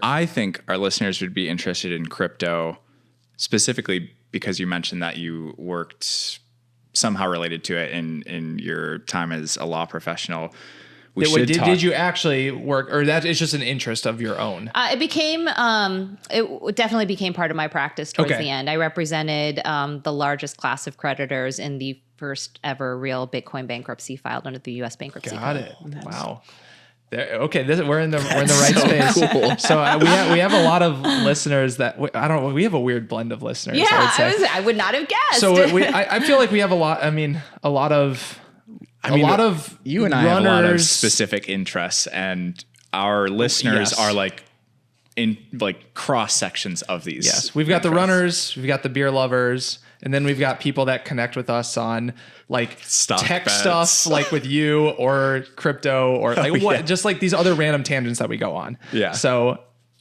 I think our listeners would be interested in crypto specifically because you mentioned that you worked somehow related to it in your time as a law professional. Did you actually work, or that is just an interest of your own? It definitely became part of my practice towards Okay. the end. I represented the largest class of creditors in the first ever real Bitcoin bankruptcy filed under the U.S. bankruptcy code. Got it. Wow. We're in the right space. Cool. So we have a lot of listeners that we have a weird blend of listeners. Yeah, I would say. I would not have guessed. So I feel like we have a lot of you and I have a lot of runners. specific interests, and our listeners Yes. are like in like cross sections of these. Yes, we've got the interests. runners, we've got the beer lovers, and then we've got people that connect with us on like Stock tech bets. stuff, like with you or crypto or like yeah. just like these other random tangents that we go on. Yeah. So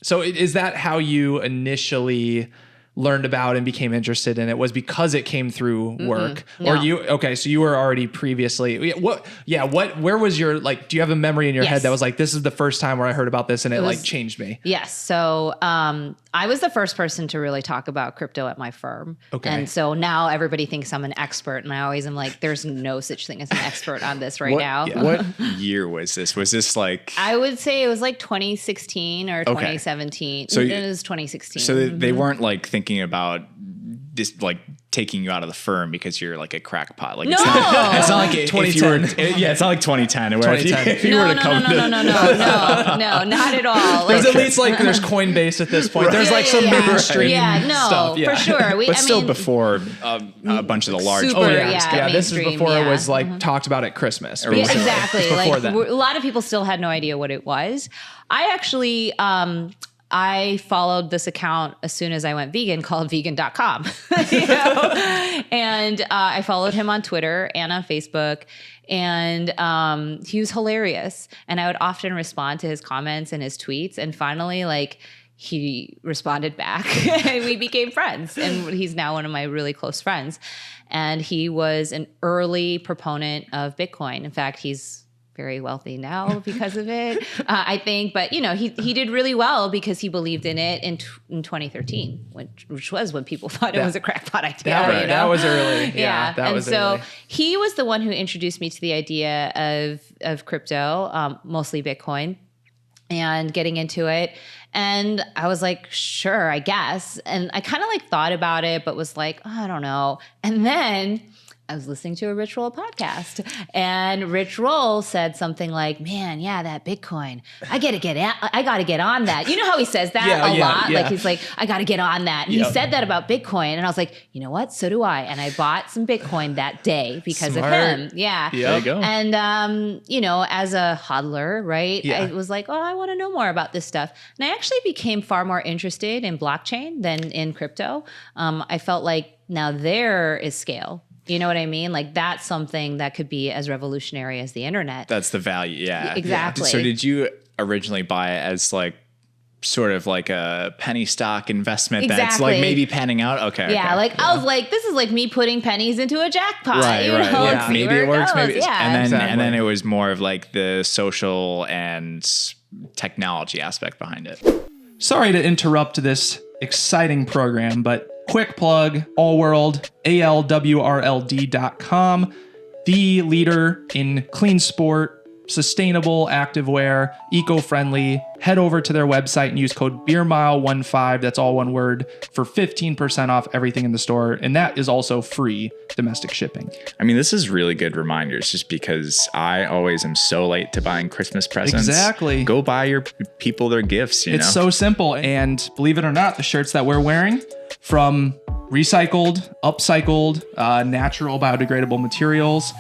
is that how you initially learned about and became interested in it? Was because it came through work, or so you were already previously where was your, like, do you have a memory in your head Yes. that was like, this is the first time where I heard about this and it like changed me? Yes. So I was the first person to really talk about crypto at my firm. Okay. And so now everybody thinks I'm an expert. And I always am like, there's no such thing as an expert on this now. What year was this? Was this like... I would say it was like 2016 or 2017. So it was 2016. So they weren't like thinking about this, like taking you out of the firm because you're like a crackpot. Like No. it's not like if you were, 2010. it's not like 2010 where if you no, were to come to... no, not at all. There's Like, at least like there's Coinbase at this point. There's like some mainstream stuff. stuff. For sure. But still before a bunch of the large... Super, Oh yeah, yeah, This is mainstream, before it yeah. was like talked about at Christmas. Yeah, basically. exactly. It's before Like then. a lot of people still had no idea what it was. I actually, I followed this account as soon as I went vegan called vegan.com. You know? And I followed him on Twitter and on Facebook. And he was hilarious. And I would often respond to his comments and his tweets. And finally, like, he responded back and we became friends. And he's now one of my really close friends. And he was an early proponent of Bitcoin. In fact, he's very wealthy now because of it, I think. But, you know, he did really well because he believed in it in 2013, which was when people thought it was a crackpot idea. That was early. Yeah. That and was so early. he was the one who introduced me to the idea of crypto, mostly Bitcoin, and getting into it. And I was like, sure, I guess. And I kind of like thought about it, but was like, oh, I don't know. And then I was listening to a Rich Roll podcast, and Rich Roll said something like, man, yeah, that Bitcoin, I got to get on that. You know how he says that a lot? Yeah. Like he's like, I got to get on that. And he said that about Bitcoin. And I was like, you know what? So do I. And I bought some Bitcoin that day because of him. Yeah. There you go. And, you know, as a hodler, right, Yeah. I was like, oh, I want to know more about this stuff. And I actually became far more interested in blockchain than in crypto. I felt like now there is scale. You know what I mean? Like that's something that could be as revolutionary as the internet. That's the value. Yeah. Exactly. So did you originally buy it as like sort of like a penny stock investment that's like maybe panning out? Okay. Yeah. Okay. I was like, this is like me putting pennies into a jackpot. Right. You know, Right. and see Maybe where it works. goes. Maybe. Yeah. And then it was more of like the social and technology aspect behind it. Sorry to interrupt this exciting program, but quick plug, Allworld, ALWRLD.com, the leader in clean sport, sustainable activewear, eco-friendly. Head over to their website and use code BeerMile15, that's all one word, for 15% off everything in the store. And that is also free domestic shipping. I mean, this is really good reminders just because I always am so late to buying Christmas presents. Exactly. Go buy your people their gifts, you know? It's so simple. And believe it or not, the shirts that we're wearing from recycled, upcycled, natural biodegradable materials.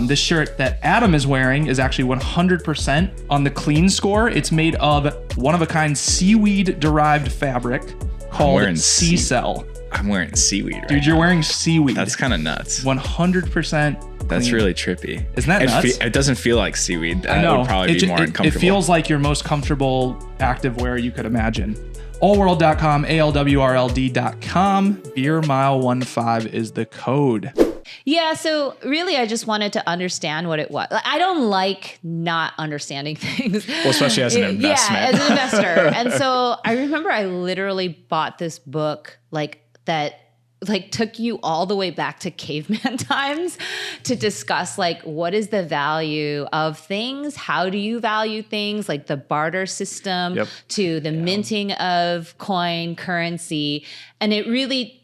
This shirt that Adam is wearing is actually 100% on the clean score. It's made of one-of-a-kind seaweed-derived fabric called Sea Cell. I'm wearing seaweed right Dude, you're wearing seaweed. That's kind of nuts. 100% That's clean. really trippy. Isn't that nuts? It doesn't feel like seaweed. I know. It would probably be more uncomfortable. It feels like your most comfortable activewear you could imagine. Allworld.com, ALWRLD.com, BeerMile15 is the code. Yeah, so really I just wanted to understand what it was. Like, I don't like not understanding things. Well, especially as an investment. Yeah, as an investor. And so I remember I literally bought this book that took you all the way back to caveman times to discuss what is the value of things? How do you value things? Like the barter system to the minting of coin currency. And it really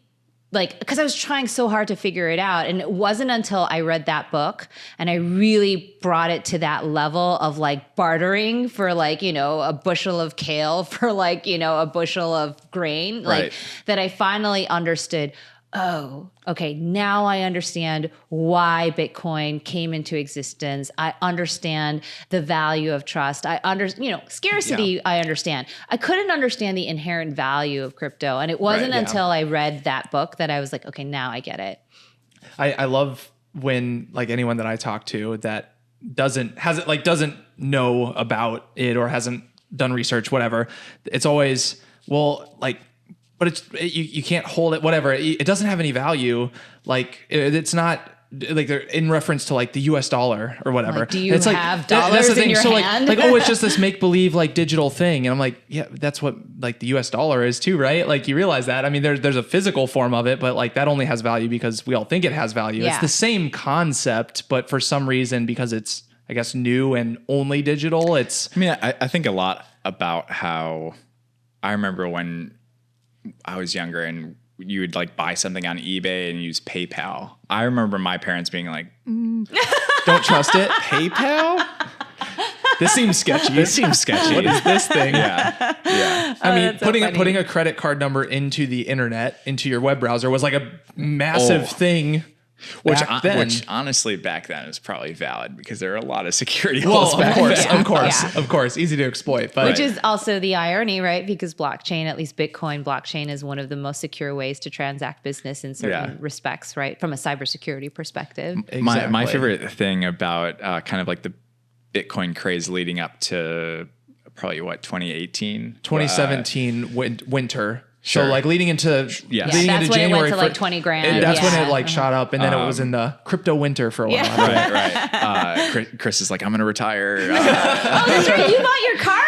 because I was trying so hard to figure it out. And it wasn't until I read that book and I really brought it to that level of bartering for a bushel of kale for a bushel of grain, that I finally understood, oh, okay, now I understand why Bitcoin came into existence. I understand the value of trust. I understand, scarcity, I understand. I couldn't understand the inherent value of crypto. And it wasn't until I read that book that I was like, okay, now I get it. I love when anyone that I talk to that doesn't know about it or hasn't done research, whatever. It's always, but you can't hold it, whatever. It doesn't have any value. It's not they're in reference to the US dollar or whatever. Do you have dollars in your hand? It's just this make believe digital thing. And I'm like, yeah, that's what the US dollar is too, right? You realize that. I mean, there's a physical form of it, but that only has value because we all think it has value. Yeah. It's the same concept, but for some reason, because it's, I guess, new and only digital, I think a lot about how I remember when I was younger and you would buy something on eBay and use PayPal. I remember my parents being like, don't trust it. PayPal? This seems sketchy. What is this thing? Yeah. I mean, putting a credit card number into the internet, into your web browser was a massive thing. Which honestly back then is probably valid because there are a lot of security holes. Well, of course, easy to exploit. But which is also the irony, right? Because blockchain, at least Bitcoin blockchain, is one of the most secure ways to transact business in certain respects, right? From a cybersecurity perspective. Exactly. My favorite thing about the Bitcoin craze leading up to probably 2018, 2017 winter. Sure. So leading into January, it went to 20 grand. That's when it shot up, and then it was in the crypto winter for a while. Right. Chris is like, I'm going to retire. Oh, that's right. You bought your car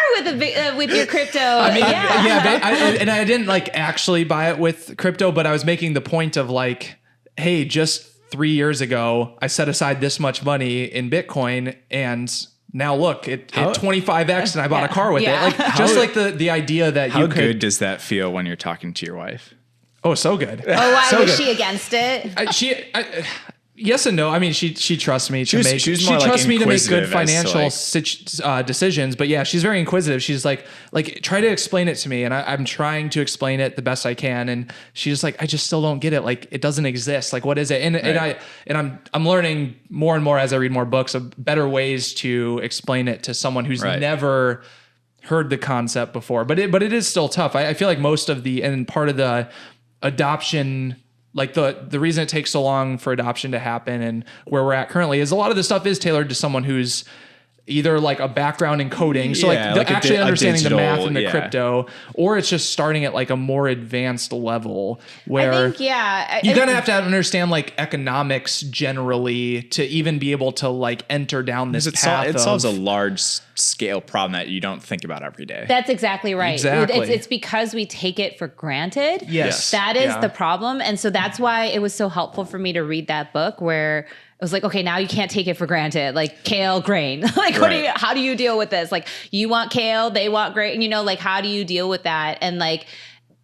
with your crypto. I mean, and I didn't actually buy it with crypto, but I was making the point of hey, just 3 years ago, I set aside this much money in Bitcoin, and now look, it 25x and I bought a car with it. The idea that how good does that feel when you're talking to your wife? Oh, so good. Oh, why was she against it? Yes and no. I mean, she trusts me she trusts me to make good financial decisions. But yeah, she's very inquisitive. She's like, try to explain it to me, and I'm trying to explain it the best I can. And she's like, I just still don't get it. It doesn't exist. What is it? And I'm learning more and more as I read more books of better ways to explain it to someone who's never heard the concept before. But it is still tough. I feel like most of part of the adoption. The reason it takes so long for adoption to happen and where we're at currently is a lot of the stuff is tailored to someone who's either a background in coding. So actually understanding the math and the crypto, or it's just starting at a more advanced level where I think, you kind of have to understand economics generally to even be able to enter down this path. It solves a large scale problem that you don't think about every day. That's exactly right. Exactly. It's because we take it for granted. Yes. That is the problem. And so that's why it was so helpful for me to read that book where it was okay, now you can't take it for granted. Kale, grain. How do you deal with this? You want kale, they want grain, how do you deal with that? And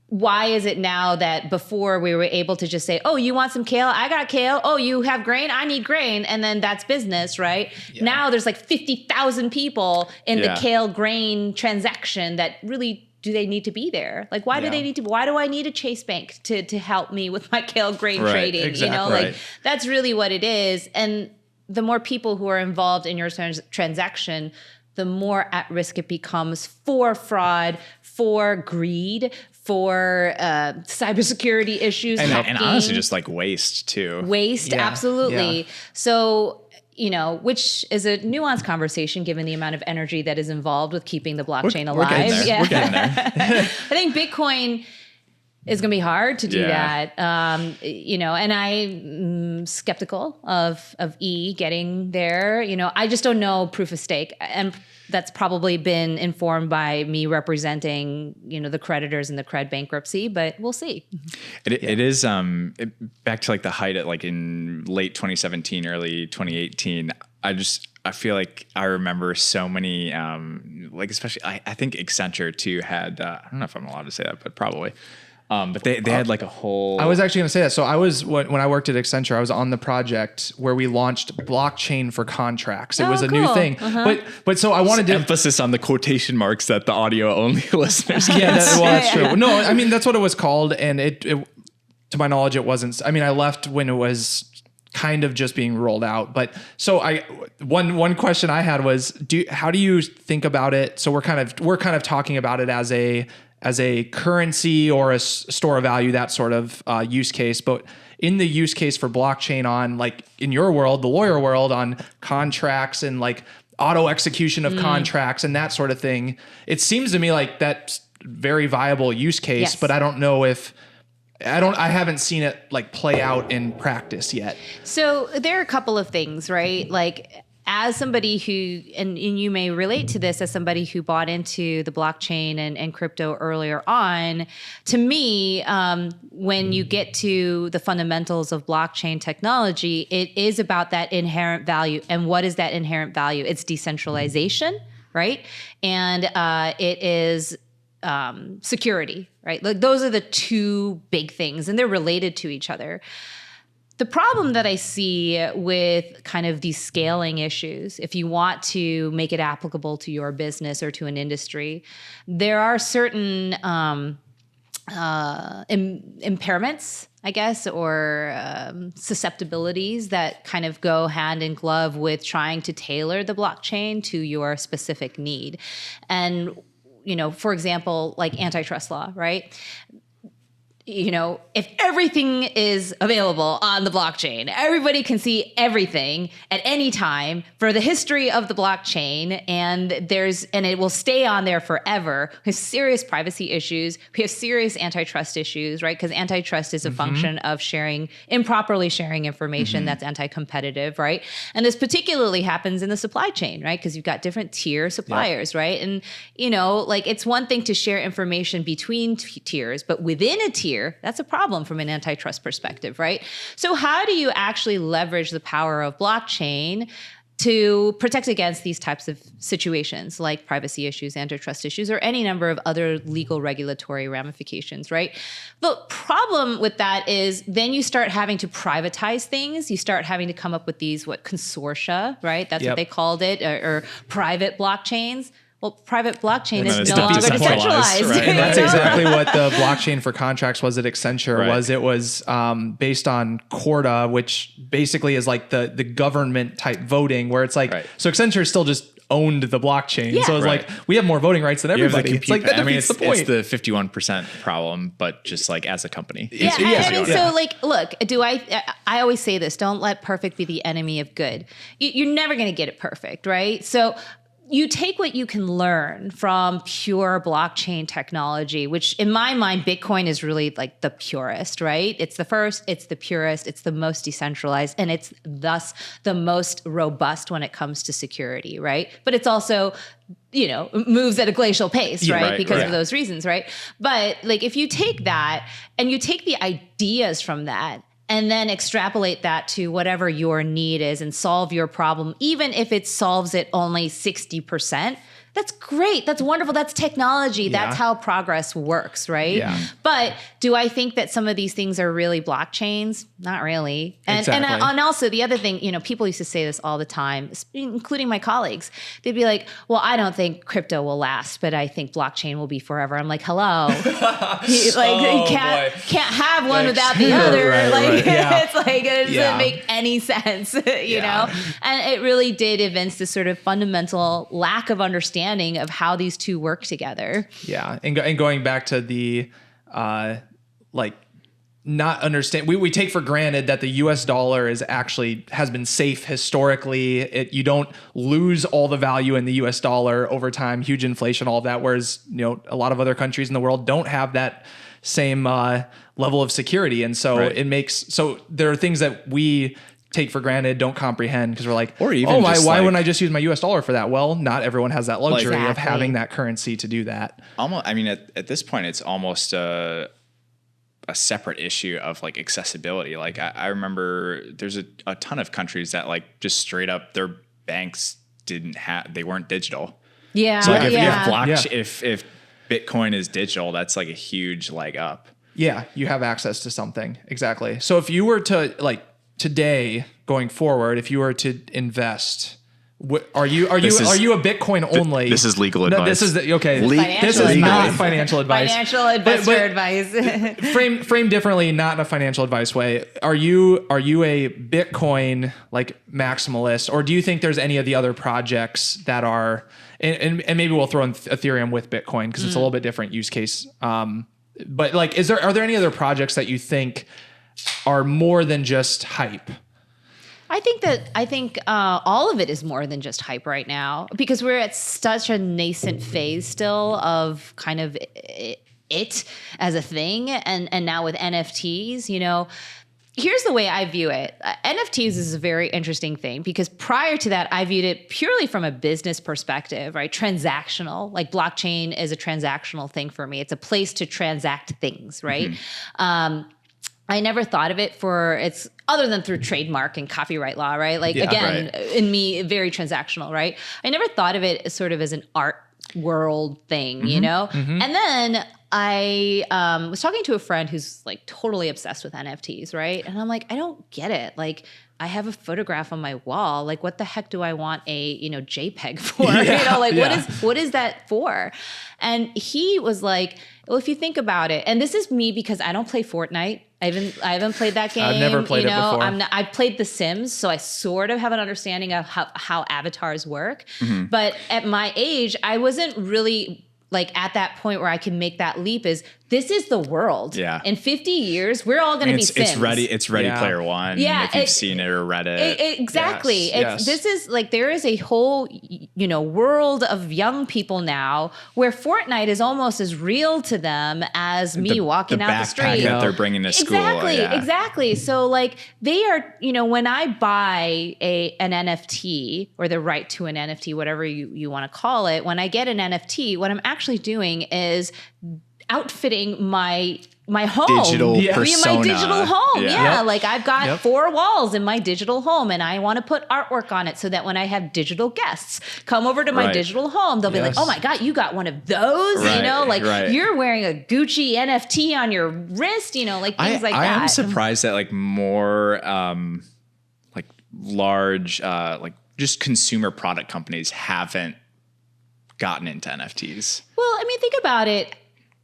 why is it now that before we were able to just say, oh, you want some kale? I got kale. Oh, you have grain? I need grain. And then that's business, right? Yeah. Now there's 50,000 people in the kale grain transaction that really do they need to be there? Why do they need to? Why do I need a Chase Bank to help me with my kale grain trading? Exactly. That's really what it is. And the more people who are involved in your transaction, the more at risk it becomes for fraud, for greed, for cybersecurity issues, and honestly, just waste too. Waste, absolutely. Yeah. So. Which is a nuanced conversation given the amount of energy that is involved with keeping the blockchain alive. We're getting there. I think Bitcoin it's going to be hard to do Yeah. that. And I'm skeptical of E getting there. I just don't know proof of stake. And that's probably been informed by me representing, the creditors in the cred bankruptcy, but we'll see. It is back to like the height at like in late 2017, early 2018. I feel like I remember so many, like especially I think Accenture too had, I don't know if I'm allowed to say that, but probably. But they had like a whole. I was actually going to say that. So when I worked at Accenture, I was on the project where we launched blockchain for contracts. It was a new thing. But so I wanted to emphasis on the quotation marks that the audio only listeners can that's true. No, I mean that's what it was called, and it to my knowledge it wasn't. I mean I left when it was kind of just being rolled out. But so one question I had was how do you think about it? So we're kind of talking about it as a currency or a store of value, that sort of use case. But in the use case for blockchain on like in your world, the lawyer world, on contracts and like auto execution of contracts and that sort of thing, it seems to me like that's very viable use case, yes. But I don't know if I haven't seen it like play out in practice yet. So there are a couple of things, right? Like as somebody who, and you may relate to this as somebody who bought into the blockchain and crypto earlier on, to me, when you get to the fundamentals of blockchain technology, it is about that inherent value. And what is that inherent value? It's decentralization, right? And it is security, right? Like those are the two big things, and they're related to each other. The problem that I see with kind of these scaling issues, if you want to make it applicable to your business or to an industry, there are certain impairments, I guess, or susceptibilities that kind of go hand in glove with trying to tailor the blockchain to your specific need. And for example, like antitrust law, right? If everything is available on the blockchain, everybody can see everything at any time for the history of the blockchain, and it will stay on there forever. We have serious privacy issues. We have serious antitrust issues, right? Because antitrust is a function of improperly sharing information that's anti-competitive, right? And this particularly happens in the supply chain, right? Because you've got different tier suppliers, right? And, like it's one thing to share information between tiers, but within a tier, that's a problem from an antitrust perspective, right? So how do you actually leverage the power of blockchain to protect against these types of situations like privacy issues, antitrust issues, or any number of other legal regulatory ramifications, right? The problem with that is then you start having to privatize things. You start having to come up with these, consortia, right? That's what they called it, or private blockchains. Well, private blockchain is no longer decentralized. Right? And that's exactly what the blockchain for contracts was at Accenture. Right. It was based on Corda, which basically is like the government type voting, where it's like, so Accenture still just owned the blockchain. Yeah. So it's like, we have more voting rights than everybody. It's like, that defeats the point. It's the 51% problem, but just like as a company. So like, look, I always say this, don't let perfect be the enemy of good. You're never going to get it perfect, right? So you take what you can learn from pure blockchain technology, which in my mind, Bitcoin is really like the purest, right? It's the first, it's the purest, it's the most decentralized, and it's thus the most robust when it comes to security, right? But it's also, moves at a glacial pace, right? Because of those reasons, right? But like if you take that and you take the ideas from that, and then extrapolate that to whatever your need is and solve your problem, even if it solves it only 60%. That's great. That's wonderful. That's technology. That's how progress works, right? Yeah. But do I think that some of these things are really blockchains? Not really. And also the other thing, people used to say this all the time, including my colleagues. They'd be like, well, I don't think crypto will last, but I think blockchain will be forever. I'm like, hello. You can't have one without the other. It's like, it doesn't make any sense, you know? And it really did evince this sort of fundamental lack of understanding of how these two work together. Yeah. And going back to the, not understand, we take for granted that the US dollar has been safe historically. You don't lose all the value in the US dollar over time, huge inflation, all of that. Whereas, a lot of other countries in the world don't have that same level of security. And so it makes, so there are things that we take for granted, don't comprehend, because we're like, or even why wouldn't I just use my US dollar for that? Well, not everyone has that luxury of Exactly. having that currency to do that. Almost, I mean, at this point, it's almost a separate issue of like accessibility. Like I remember there's a ton of countries that like just straight up their banks they weren't digital. Yeah. So like yeah. if Bitcoin is digital, that's like a huge leg up. Yeah, you have access to something. Exactly. So if you were to like today going forward, if you were to invest, are you a Bitcoin only? This is legal advice. No, this is okay. This is not financial advice. Financial investor advice. frame differently, not in a financial advice way. Are you a Bitcoin like maximalist, or do you think there's any of the other projects that are and maybe we'll throw in Ethereum with Bitcoin because it's a little bit different use case. But like, are there any other projects that you think are more than just hype? I think all of it is more than just hype right now, because we're at such a nascent phase still of kind of it as a thing. And now with NFTs, you know, here's the way I view it. NFTs is a very interesting thing, because prior to that, I viewed it purely from a business perspective, right? Transactional, like blockchain is a transactional thing for me. It's a place to transact things, right? Mm-hmm. I never thought of it for its other than through trademark and copyright law, right? Like in me, very transactional, right? I never thought of it as sort of as an art world thing, you know? Mm-hmm. And then I was talking to a friend who's like totally obsessed with NFTs, right? And I'm like, I don't get it. Like, I have a photograph on my wall. Like, what the heck do I want a, JPEG for? What is that for? And he was like, well, if you think about it, and this is me because I don't play Fortnite. I haven't played that game. I've never played it before. I've played The Sims, so I sort of have an understanding of how avatars work. Mm-hmm. But at my age, I wasn't really like at that point where I can make that leap. This is the world. Yeah. In 50 years, we're all going to be Sims. It's Ready Player One. Yeah. If you've seen it or read it. Exactly. Yes. This is like, there is a whole, world of young people now where Fortnite is almost as real to them as me walking out the street. That they're bringing to school. Exactly. So like they are, when I buy an NFT or the right to an NFT, whatever you want to call it, when I get an NFT, what I'm actually doing is outfitting my home, digital persona. My digital home. Yeah. Like I've got 4 walls in my digital home, and I want to put artwork on it so that when I have digital guests come over to my digital home, they'll be like, "Oh my God, you got one of those?" You're wearing a Gucci NFT on your wrist, like things like that. I am surprised that like more like large like just consumer product companies haven't gotten into NFTs. Well, I mean, think about it.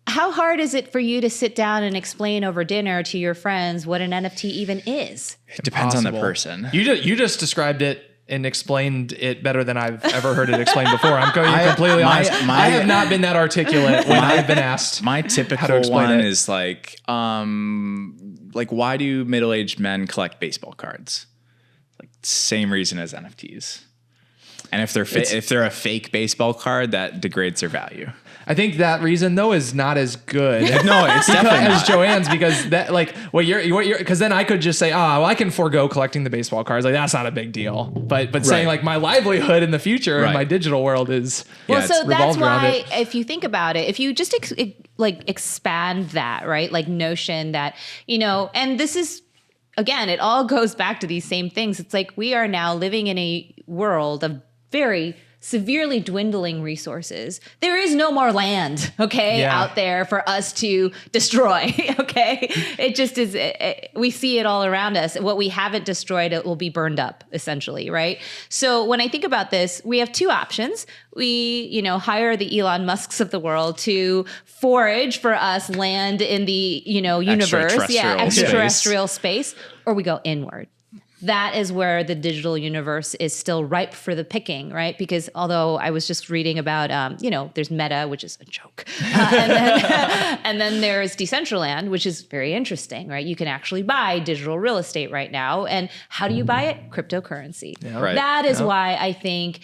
How hard is it for you to sit down and explain over dinner to your friends what an NFT even is? It depends on the person. You just described it and explained it better than I've ever heard it explained before. I'm going to be completely honest. I have not been that articulate when I've been asked. My typical one is like why do middle-aged men collect baseball cards? Like same reason as NFTs. And if they're a fake baseball card, that degrades their value. I think that reason though is not as good. No, it's definitely as Joanne's, because that like what you're because then I could just say, I can forego collecting the baseball cards. Like that's not a big deal. But saying like my livelihood in the future in my digital world is so that's why if you think about it, if you just expand that, right? Like notion that, and this is, again, it all goes back to these same things. It's like we are now living in a world of very severely dwindling resources. There is no more land, out there for us to destroy, It just is, we see it all around us. What we haven't destroyed, it will be burned up, essentially, right? So when I think about this, we have 2 options. We, hire the Elon Musks of the world to forage for us land in the, universe, extraterrestrial space, or we go inward. That is where the digital universe is still ripe for the picking, right? Because although I was just reading about, there's Meta, which is a joke. And then there's Decentraland, which is very interesting, right? You can actually buy digital real estate right now. And how do you buy it? Cryptocurrency. Yeah, right. That is why I think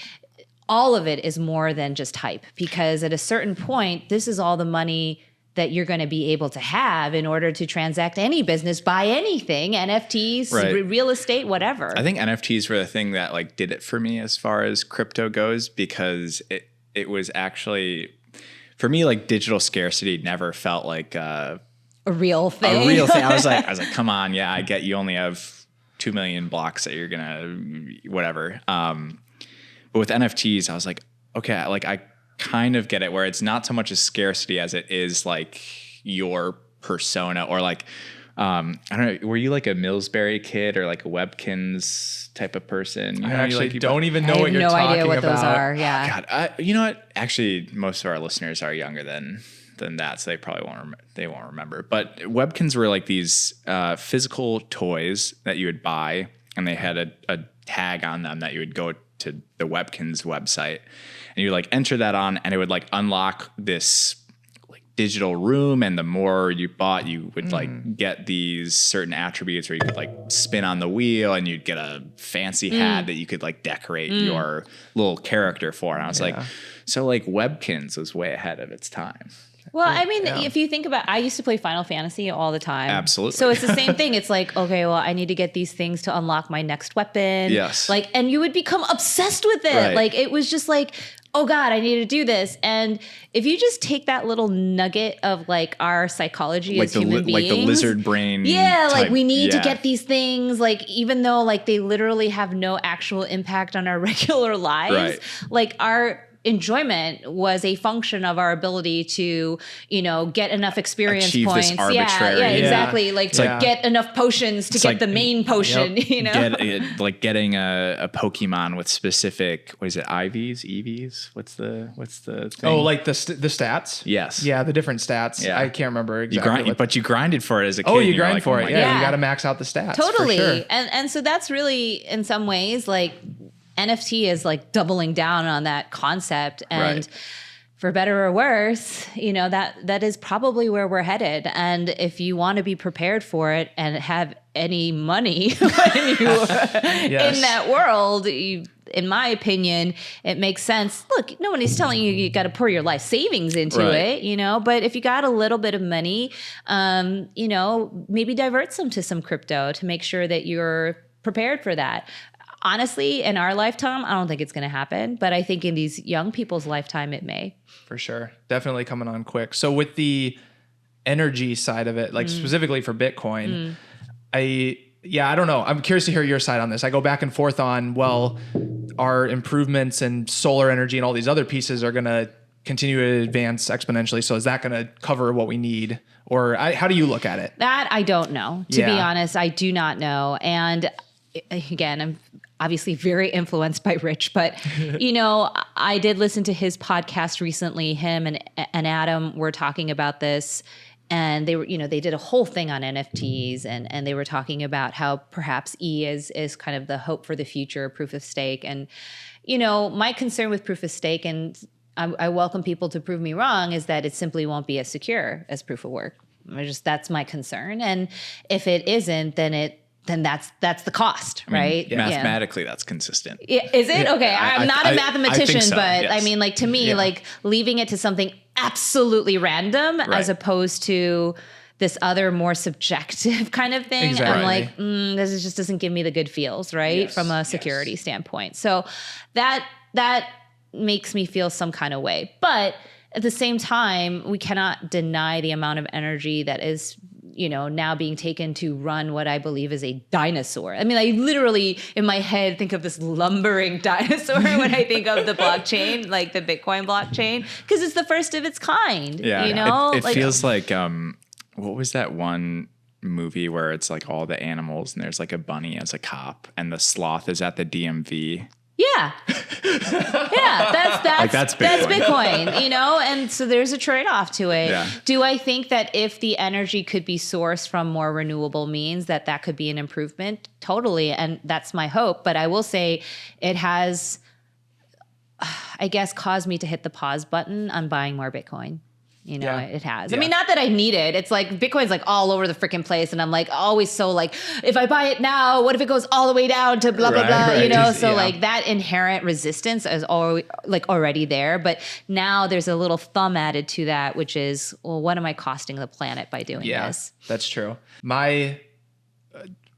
all of it is more than just hype, because at a certain point, this is all the money that you're going to be able to have in order to transact any business, buy anything, NFTs, real estate, whatever. I think NFTs were the thing that like did it for me as far as crypto goes, because it was actually, for me, like digital scarcity never felt like a real thing. A real thing. I was like, come on, yeah, I get you only have 2 million blocks that you're gonna whatever. But with NFTs, I was like, okay, like I kind of get it, where it's not so much a scarcity as it is like your persona, or like I don't know, were you like a Millsbury kid or like a Webkins type of person? I actually don't even know what you're talking about. I have no idea what those are. Yeah. God, you know what? Actually, most of our listeners are younger than that, so they probably won't remember. But Webkins were like these physical toys that you would buy, and they had a tag on them that you would go to the Webkins website, and you would like enter that on, and it would like unlock this like digital room. And the more you bought, you would like get these certain attributes where you could like spin on the wheel, and you'd get a fancy hat that you could like decorate your little character for. And I was like, so like Webkins was way ahead of its time. Well, I mean, if you think about, I used to play Final Fantasy all the time. Absolutely. So it's the same thing. It's like, okay, well, I need to get these things to unlock my next weapon. Yes. Like, and you would become obsessed with it. Right. Like, it was just like, oh God, I need to do this. And if you just take that little nugget of like our psychology like as human beings. Like the lizard brain. Yeah, type, like we need to get these things, like even though like they literally have no actual impact on our regular lives. Right. Like our enjoyment was a function of our ability to, get enough experience achieve points. This arbitrary. Yeah, exactly. Like to get enough potions to get like the main potion, like getting a Pokemon with specific, what is it, EVs? What's the thing? Oh, like the stats? Yes. Yeah, the different stats. Yeah. I can't remember exactly. But you grinded for it as a kid. Oh, you grind for it. Yeah, you got to max out the stats. Totally. For sure. And so that's really, in some ways, like NFT is like doubling down on that concept. And for better or worse, that is probably where we're headed. And if you want to be prepared for it and have any money when you in that world, in my opinion, it makes sense. Look, nobody's telling you got to pour your life savings into it, but if you got a little bit of money, maybe divert some to some crypto to make sure that you're prepared for that. Honestly, in our lifetime, I don't think it's going to happen, but I think in these young people's lifetime, it may. For sure. Definitely coming on quick. So with the energy side of it, like specifically for Bitcoin, I don't know. I'm curious to hear your side on this. I go back and forth on, well, our improvements in solar energy and all these other pieces are going to continue to advance exponentially. So is that going to cover what we need? Or how do you look at it? That I don't know. To be honest, I do not know. And again, I'm obviously very influenced by Rich, but I did listen to his podcast recently. Him and Adam were talking about this, and they were, they did a whole thing on NFTs, and they were talking about how perhaps E is kind of the hope for the future, proof of stake. And my concern with proof of stake, and I welcome people to prove me wrong, is that it simply won't be as secure as proof of work. That's my concern. And if it isn't, then that's the cost, right? Mathematically, that's consistent. Is it? Okay, I'm not a mathematician, so, but yes. I mean, like to me, like leaving it to something absolutely random as opposed to this other more subjective kind of thing. Exactly. I'm like, this just doesn't give me the good feels, right? From a security standpoint. So that makes me feel some kind of way. But at the same time, we cannot deny the amount of energy that is now being taken to run what I believe is a dinosaur. I mean, I literally in my head think of this lumbering dinosaur when I think of the blockchain, like the Bitcoin blockchain, because it's the first of its kind. Yeah, it feels like what was that one movie where it's like all the animals and there's like a bunny as a cop and the sloth is at the DMV. Yeah. That's Bitcoin, and so there's a trade-off to it. Yeah. Do I think that if the energy could be sourced from more renewable means, that could be an improvement? Totally. And that's my hope. But I will say it has, I guess, caused me to hit the pause button on buying more Bitcoin. You know, Yeah. it has. Yeah. I mean, not that I need it. It's like Bitcoin's like all over the freaking place. And I'm like always so like, if I buy it now, what if it goes all the way down to blah, blah, Right, blah, right. you know? Just- So yeah. like that inherent resistance is already there. But now there's a little thumb added to that, which is, well, what am I costing the planet by doing this? That's true. My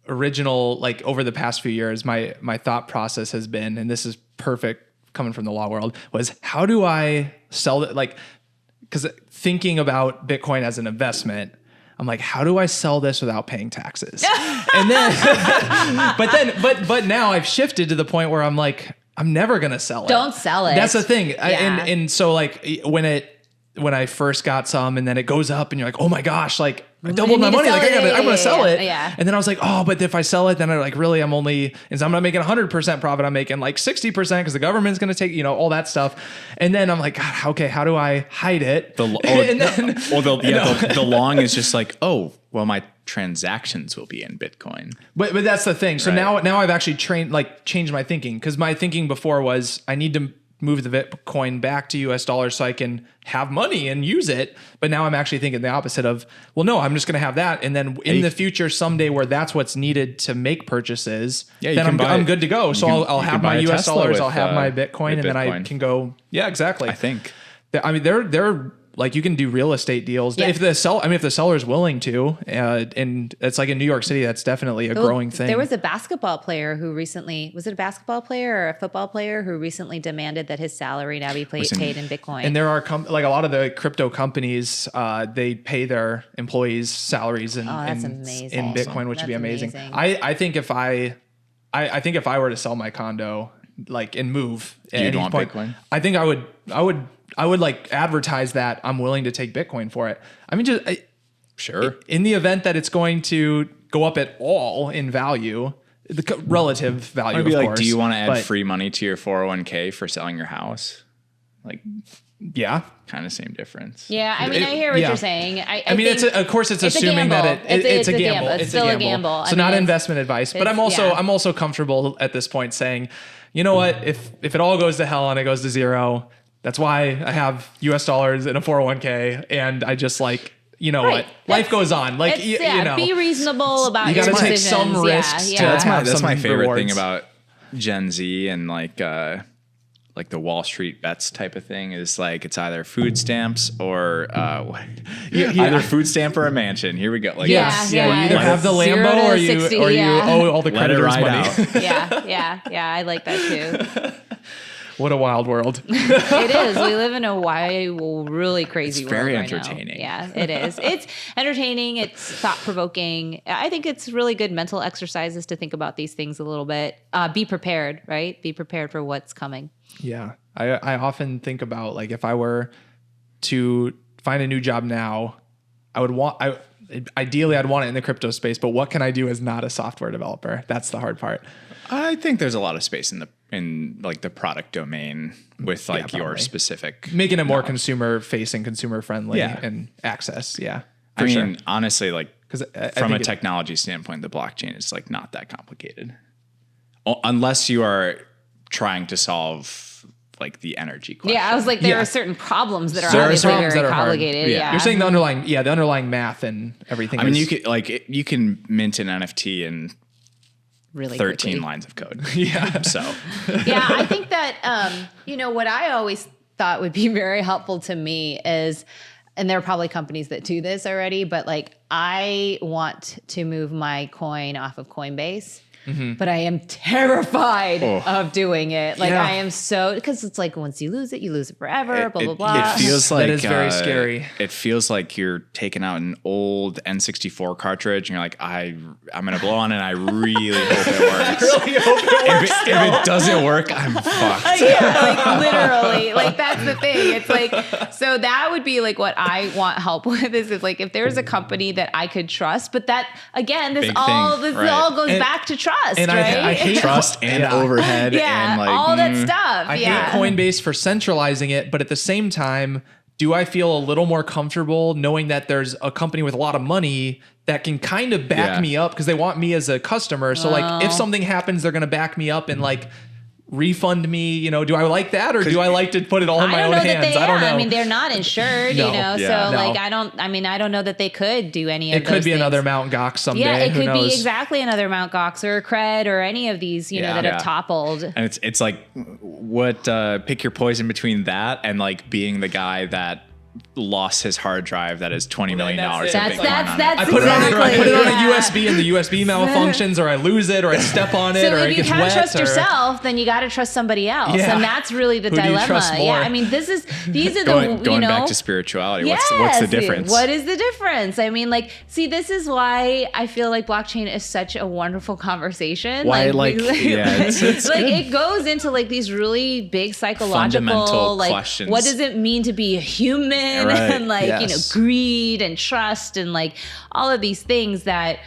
original, like over the past few years, my thought process has been, and this is perfect coming from the law world, was how do I sell it? Like, because thinking about Bitcoin as an investment, I'm like, how do I sell this without paying taxes? And then, but now I've shifted to the point where I'm like, I'm never gonna sell it. Don't sell it. That's the thing. Yeah. And so like when I first got some and then it goes up and you're like, oh my gosh, like I doubled my need to money. sell Like it. I'm going to sell it. Yeah. And then I was like, oh, but if I sell it, then I'm like, really, I'm not making 100% profit. I'm making like 60% because the government's going to take, all that stuff. And then I'm like, God, okay, how do I hide it? The long is just like, oh, well, my transactions will be in Bitcoin. But that's the thing. So Right. now I've actually changed my thinking, because my thinking before was I need to move the Bitcoin back to US dollars so I can have money and use it. But now I'm actually thinking the opposite of, well, no, I'm just going to have that. And then in the future, someday where that's what's needed to make purchases, Yeah, you then can I'm good to go. So I'll you have can buy my a US Tesla dollars, with, I'll have my Bitcoin, and with then I Bitcoin. can go. Yeah, exactly. I think. I mean, they're like, you can do real estate deals Yeah. if the seller is willing to, and it's like in New York City, that's definitely a growing thing. There was a basketball player who recently, was it a basketball player or a football player who recently demanded that his salary now be paid in Bitcoin? And there are like a lot of the crypto companies, they pay their employees salaries in that's in amazing. Bitcoin, which would be That's amazing. amazing. I think if I were to sell my condo, like, and move at You'd any want point, Bitcoin? I think I would like advertise that I'm willing to take Bitcoin for it. I mean, Sure. in the event that it's going to go up at all in value, the relative value, I'd be of like, course. do you want to add but free money to your 401k for selling your house? Like, Yeah. kind of same difference. yeah, I mean, I hear what yeah. you're saying. I mean, think of course, it's it's a assuming that gamble. it's a gamble. It's still a gamble. So I not mean, it's- investment advice, but I'm also comfortable at this point saying, you know what, if it all goes to hell and it goes to zero, that's why I have US dollars in a 401k, and I just like, you know Right. what, life goes on. Like, It's, be reasonable about You your gotta take decisions. some risks to Yeah. have That's my some favorite thing rewards. about Gen Z and like the Wall Street bets type of thing is like it's either food stamps or either food stamp or a mansion. Here we go. Like Yes, Yeah, yeah. You either yeah. have the 0 Lambo to or you 60, or yeah. you owe all the let it creditors ride money. out. yeah, I like that too. What a wild world. It is. We live in a really crazy It's world very right now. entertaining. Yeah, it is. It's entertaining. It's thought provoking. I think it's really good mental exercises to think about these things a little bit. Be prepared, right? Be prepared for what's coming. Yeah. I often think about, like, if I were to find a new job now, ideally I'd want it in the crypto space, but what can I do as not a software developer? That's the hard part. I think there's a lot of space in like the product domain with like your probably. specific Making it more consumer facing, consumer friendly, Yeah. and access. Yeah. I mean, honestly, like 'Cause I from a think technology standpoint, the blockchain is like not that complicated, unless you are trying to solve like the energy question. Yeah, I was like, there Yeah. are certain problems that are There are obviously problems very that are hard. complicated. Yeah. Yeah. You're saying the underlying math and everything. I mean, is- you can mint an NFT in really 13 quickly. lines of code. yeah. So Yeah, I think that what I always thought would be very helpful to me is, and there are probably companies that do this already, but like I want to move my coin off of Coinbase. But I am terrified of doing it. Like Yeah. I am so, because it's like once you lose it forever, blah, blah, blah. It feels like That is very scary. It feels like you're taking out an old N64 cartridge and you're like, I'm gonna blow on it. And I really hope it works. really hope it works. If it doesn't work, I'm fucked. Yeah, like literally, like that's the thing. It's like, so that would be like what I want help with is like if there's a company that I could trust, but that again, this Big all thing, this right. all goes And- back to trust, and right? I hate Trust and Yeah. overhead yeah, and like all that stuff. I yeah. hate Coinbase for centralizing it, but at the same time, do I feel a little more comfortable knowing that there's a company with a lot of money that can kind of back Yeah. me up because they want me as a customer? So like if something happens, they're going to back me up and like refund me? You know, do I like that, or do I like to put it all in my own hands? I don't know. I mean, they're not insured, No. you know, Yeah. so No. like, I don't know that they could do any of It those could be things. another Mount Gox someday. Yeah, it Who could be knows? exactly another Mount Gox or Cred or any of these, you know, that have toppled. And it's like what pick your poison between that and like being the guy that lost his hard drive that is $20 million. That's it. of That's Bitcoin on it. that's I put exactly, it on a yeah. USB and the USB malfunctions, or I lose it, or I step on it, So or if it you gets can't wet. trust or- yourself, then you got to trust somebody else, Yeah. and that's really the Who do you dilemma. trust more? Yeah, I mean, these are Going the back to spirituality. Yes. What's the difference? What is the difference? I mean, like, see, this is why I feel like blockchain is such a wonderful conversation. Why, because, it's like good. it goes into like these really big psychological, Fundamental like, questions. what does it mean to be a human, Right. and like you know, Yes. greed and trust and like all of these things that.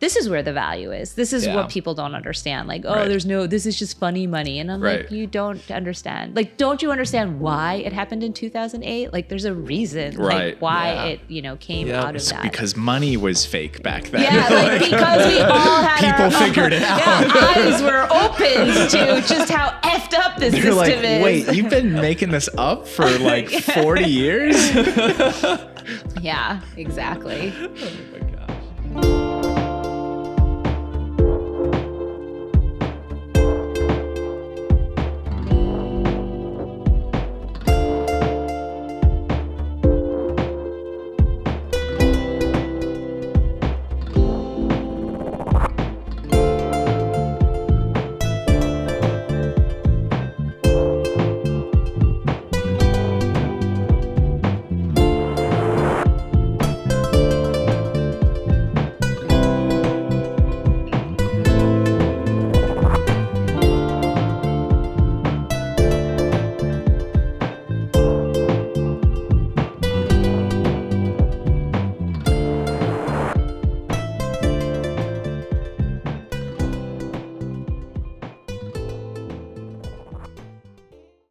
This is where the value is. This is Yeah. what people don't understand. Like, oh, Right. this is just funny money. And I'm Right. like, you don't understand. Like, don't you understand why it happened in 2008? Like, there's a reason, Right. like, why Yeah. it, you know, came Yeah. out of that. Because money was fake back then. Yeah, like, because we all had People our figured it out. Yeah, eyes were opened to just how effed up this They're system like, is. wait, you've been making this up for like 40 years? Yeah, exactly. Oh my